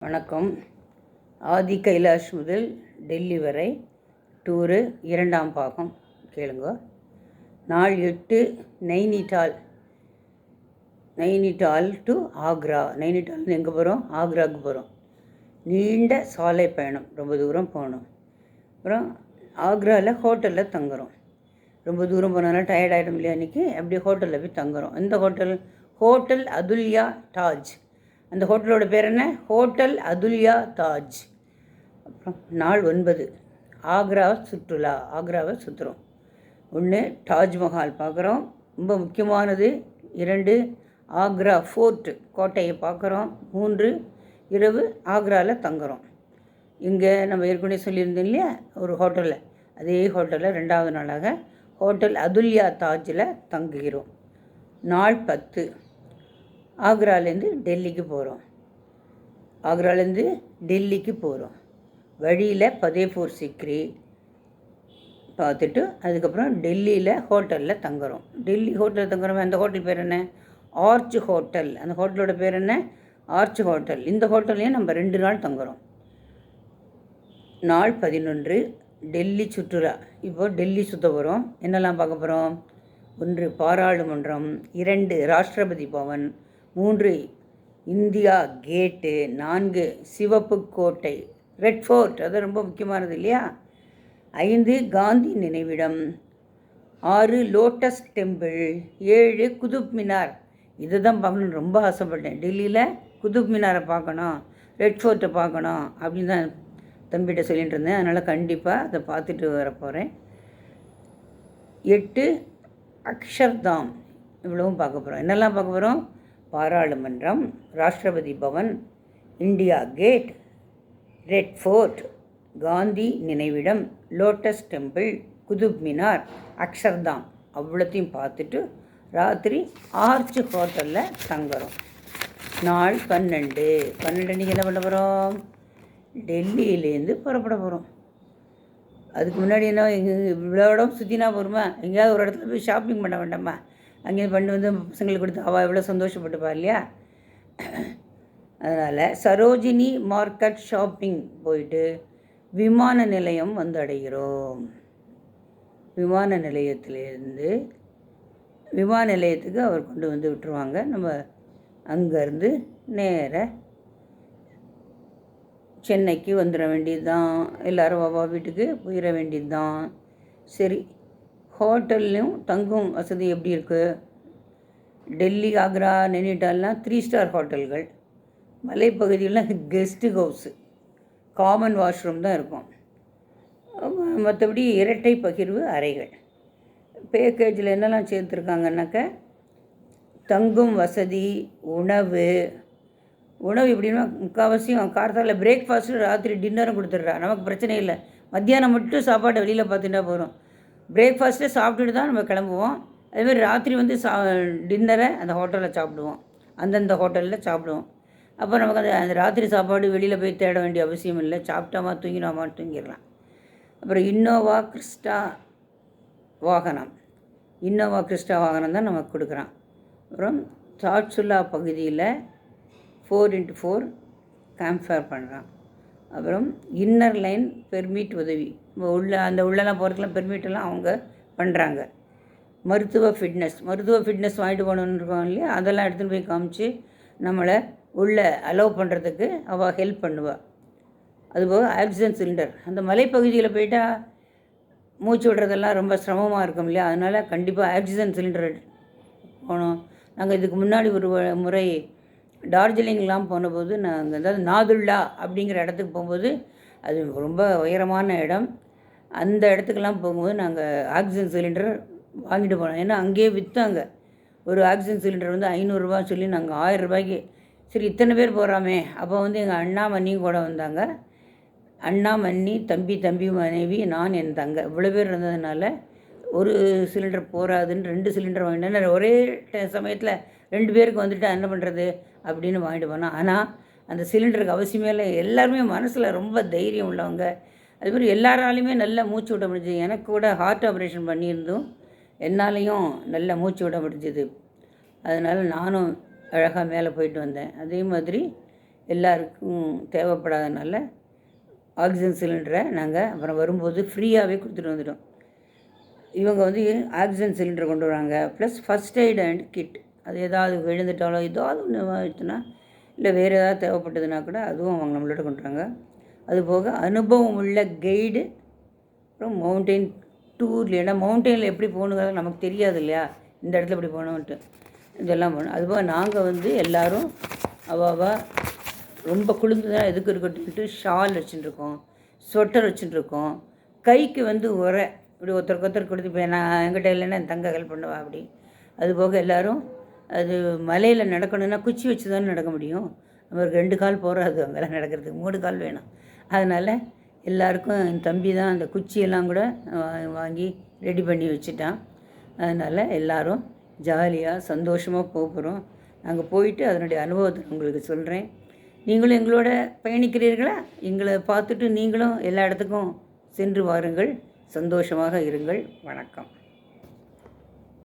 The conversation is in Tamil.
வணக்கம். ஆதி கைலாஷ் முதல் டெல்லி வரை டூரு 2ஆம் பாகம் கேளுங்க. நாள் 8 நைனிடால் டு ஆக்ரா. நைனிடால் எங்கே போகிறோம்? ஆக்ராவுக்கு போகிறோம். நீண்ட சாலை பயணம், ரொம்ப தூரம் போகணும். அப்புறம் ஆக்ராவில் ஹோட்டலில் தங்குறோம். ரொம்ப தூரம் போனோன்னா டயர்ட் ஆகிடும் இல்லையா? அன்றைக்கி அப்படியே ஹோட்டலில் போய் தங்குறோம். இந்த ஹோட்டல் அதுல்யா தாஜ். அந்த ஹோட்டலோட பேர் என்ன? ஹோட்டல் அதுல்யா தாஜ். அப்புறம் நாள் 9 ஆக்ராவை சுற்றுறோம். 1 தாஜ்மஹால் பார்க்குறோம், ரொம்ப முக்கியமானது. 2 ஆக்ரா ஃபோர்ட்டு, கோட்டையை பார்க்குறோம். 3 இரவு ஆக்ராவில் தங்குறோம். இங்கே நம்ம ஏற்கனவே சொல்லியிருந்தோம் இல்லையா, ஒரு ஹோட்டலில், அதே ஹோட்டலில் 2வது நாளாக ஹோட்டல் அதுல்யா தாஜில் தங்குகிறோம். நாள் 10 ஆக்ராலேருந்து டெல்லிக்கு போகிறோம். வழியில் ஃபதேபூர் சிக்ரி பார்த்துட்டு அதுக்கப்புறம் டெல்லியில் ஹோட்டலில் தங்குறோம். அந்த ஹோட்டல் பேர் என்ன? Arch hotel. அந்த ஹோட்டலோட பேர் என்ன? Arch hotel. இந்த ஹோட்டல்லையும் நம்ம 2 நாள் தங்குறோம். நாள் 11 டெல்லி சுற்றுலா. இப்போது டெல்லி சுற்ற போகிறோம். என்னெல்லாம் பார்க்க போகிறோம்? 1 பாராளுமன்றம், 2 ராஷ்டிரபதி பவன், 3 இந்தியா கேட்டு, 4 சிவப்பு கோட்டை, ரெட் ஃபோர்ட், அது ரொம்ப முக்கியமானது இல்லையா? 5 காந்தி நினைவிடம், 6 லோட்டஸ் டெம்பிள், 7 குதுப் மினார். இதை தான் பார்க்கணுன்னு ரொம்ப ஆசைப்பட்டேன். டெல்லியில் குதுப் மினாரை பார்க்கணும், ரெட் ஃபோர்ட்டை பார்க்கணும் அப்படின்னு தான் தம்பிகிட்ட சொல்லிகிட்டு இருந்தேன். அதனால் கண்டிப்பாக அதை பார்த்துட்டு வரப்போகிறேன். 8 அக்ஷர்தாம். இவ்வளவும் பார்க்க போகிறோம். என்னெல்லாம் பார்க்க போகிறோம்? பாராளுமன்றம், Rashtrapati Bhavan, India Gate, Red Fort, Gandhi நினைவிடம், லோட்டஸ் டெம்பிள், குதுப் மினார், அக்ஷர்தாம், அவ்வளோத்தையும் பார்த்துட்டு ராத்திரி ஆர்ச் ஹோட்டலில் தங்குறோம். நாள் 12 அன்றைக்கி என்ன பண்ண போகிறோம்? டெல்லியிலேருந்து புறப்பட போகிறோம். அதுக்கு முன்னாடி என்ன, இவ்வளோ இடம் சுற்றினா போகிறோமா? எங்கேயாவது ஒரு இடத்துல போய் ஷாப்பிங் பண்ண வேண்டாமா? அங்கேயும் பண்ணி வந்து பசங்களுக்கு கொடுத்து அவள் எவ்வளோ சந்தோஷப்பட்டுப்பா இல்லையா? அதனால் சரோஜினி மார்க்கெட் ஷாப்பிங் போயிட்டு விமான நிலையம் வந்து அடைகிறோம். விமான நிலையத்துக்கு அவர் கொண்டு வந்து விட்டுருவாங்க. நம்ம அங்கேருந்து நேராக சென்னைக்கு வந்துட வேண்டியது தான். எல்லோரும் வாவா வீட்டுக்கு போயிட வேண்டியது தான். சரி, ஹோட்டல்லையும் தங்கும் வசதி எப்படி இருக்குது? டெல்லி, ஆக்ரா, நைனிடால்லாம் 3 ஸ்டார் ஹோட்டல்கள். மலைப்பகுதியெல்லாம் கெஸ்ட்டு ஹவுஸு, காமன் வாஷ்ரூம் தான் இருக்கும். மற்றபடி இரட்டை பகிர்வு அறைகள். பேக்கேஜில் என்னெல்லாம் சேர்த்துருக்காங்கன்னாக்க, தங்கும் வசதி, உணவு எப்படின்னா முக்கால்வாசியும் கார்த்தால பிரேக்ஃபாஸ்ட்டு, ராத்திரி டின்னரும் கொடுத்துட்றா. நமக்கு பிரச்சனை இல்லை. மத்தியானம் மட்டும் சாப்பாட்டை வெளியில் பார்த்துட்டா போகிறோம். பிரேக்ஃபாஸ்ட்டை சாப்பிட்டுட்டு தான் நம்ம கிளம்புவோம். அதேமாதிரி ராத்திரி வந்து டின்னரை அந்த ஹோட்டலில் சாப்பிடுவோம், அந்தந்த ஹோட்டலில் சாப்பிடுவோம். அப்போ நமக்கு அந்த ராத்திரி சாப்பாடு வெளியில் போய் தேட வேண்டிய அவசியம் இல்லை. சாப்பிட்டோமா தூங்கினோமான்னு தூங்கிடலாம். அப்புறம் இன்னோவா கிறிஸ்டா வாகனம் தான் நமக்கு கொடுக்குறான். அப்புறம் தாட்சுல்லா பகுதியில் 4x4 கேம்ப் ஃபயர் பண்ணுறான். அப்புறம் இன்னர் லைன் பெர்மிட் உதவி, உள்ளெல்லாம் போகிறதுக்கெலாம் பெர்மிட்டெல்லாம் அவங்க பண்ணுறாங்க. மருத்துவ ஃபிட்னஸ் வாங்கிட்டு போகணுன்னு இருக்கோம் இல்லையா, அதெல்லாம் எடுத்துகிட்டு போய் காமிச்சு நம்மளை உள்ளே அலோவ் பண்ணுறதுக்கு அவள் ஹெல்ப் பண்ணுவாள். அதுபோக ஆக்சிஜன் சிலிண்டர். அந்த மலைப்பகுதியில் போயிட்டால் மூச்சு விடுறதெல்லாம் ரொம்ப சிரமமாக இருக்கும் இல்லையா? அதனால் கண்டிப்பாக ஆக்சிஜன் சிலிண்டர் போகணும். நாங்கள் இதுக்கு முன்னாடி ஒரு முறை டார்ஜிலிங்லாம் போனபோது நாங்கள், அதாவது நாதுல்லா அப்படிங்கிற இடத்துக்கு போகும்போது, அது ரொம்ப உயரமான இடம். அந்த இடத்துக்கெல்லாம் போகும்போது நாங்கள் ஆக்சிஜன் சிலிண்டர் வாங்கிட்டு போனோம். ஏன்னா அங்கேயே விற்றாங்க. ஒரு ஆக்சிஜன் சிலிண்டர் வந்து 500 ரூபா சொல்லி நாங்கள் 1000 ரூபாய்க்கு, சரி இத்தனை பேர் போகிறாமே. அப்போ வந்து எங்கள் அண்ணா மன்னியும் கூட வந்தாங்க. அண்ணா மன்னி, தம்பி மனைவி, நான், என் தங்க, இவ்வளோ பேர் இருந்ததுனால ஒரு சிலிண்டர் போகாதுன்னு 2 சிலிண்டர் வாங்கிட்டேன். ஒரே சமயத்தில் 2 பேருக்கு வந்துட்டு என்ன பண்ணுறது அப்படின்னு வாங்கிட்டு போனோம். ஆனால் அந்த சிலிண்டருக்கு அவசியமே இல்லை. எல்லாருமே மனசில் ரொம்ப தைரியம் உள்ளவங்க. அதுமாதிரி எல்லாராலையுமே நல்லா மூச்சு விட முடிஞ்சுது. எனக்கு கூட ஹார்ட் ஆப்ரேஷன் பண்ணியிருந்தோம், என்னாலையும் நல்லா மூச்சு விட முடிஞ்சுது. அதனால் நானும் அழகாக மேலே போயிட்டு வந்தேன். அதே மாதிரி எல்லாருக்கும் தேவைப்படாதனால ஆக்சிஜன் சிலிண்டரை நாங்கள் அப்புறம் வரும்போது ஃப்ரீயாகவே கொடுத்துட்டு வந்துட்டோம். இவங்க வந்து ஆக்சிஜன் சிலிண்டர் கொண்டு வராங்க, plus first aid and kit. அது ஏதாவது விழுந்துட்டாலோ ஏதாவது ஒன்று ஆயிடுச்சுன்னா, இல்லை வேறு ஏதாவது தேவைப்பட்டதுன்னா கூட அதுவும் அவங்க நம்மளோட கொண்டு வராங்க. அதுபோக அனுபவம் உள்ள கைடு, அப்புறம் மவுண்டெயின் டூர். ஏன்னா மவுண்டெயினில் எப்படி போகணுங்கிறது நமக்கு தெரியாது இல்லையா, இந்த இடத்துல இப்படி போகணுன்ட்டு இதெல்லாம் போகணும். அதுபோக நாங்கள் வந்து எல்லோரும் அவாவா ரொம்ப குளிர்ந்துதான் எதுக்கு இருக்கட்டும்ட்டு ஷால் வச்சுட்டுருக்கோம், ஸ்வெட்டர் வச்சுட்டுருக்கோம். கைக்கு வந்து உரை இப்படி ஒருத்தருக்கு கொடுத்து, இப்போ நான் என்கிட்ட இல்லைன்னா என் தங்க ஹெல்ப் பண்ணுவா அப்படி. அதுபோக எல்லோரும் அது மலையில் நடக்கணுன்னா குச்சி வச்சு தானே நடக்க முடியும். நம்மளுக்கு 2 கால் போகாது அங்கெல்லாம் நடக்கிறதுக்கு, 3 கால் வேணும். அதனால் எல்லாருக்கும் என் தம்பி தான் அந்த குச்சியெல்லாம் கூட வாங்கி ரெடி பண்ணி வச்சுட்டான். அதனால் எல்லோரும் ஜாலியாக சந்தோஷமாக போகிறோம். நாங்கள் போயிட்டு அதனுடைய அனுபவத்தை உங்களுக்கு சொல்கிறேன். நீங்களும் எங்களோட பயணிக்கிறீர்களா? எங்களை பார்த்துட்டு நீங்களும் எல்லா இடத்துக்கும் சென்று வாருங்கள். சந்தோஷமாக இருங்கள். வணக்கம்.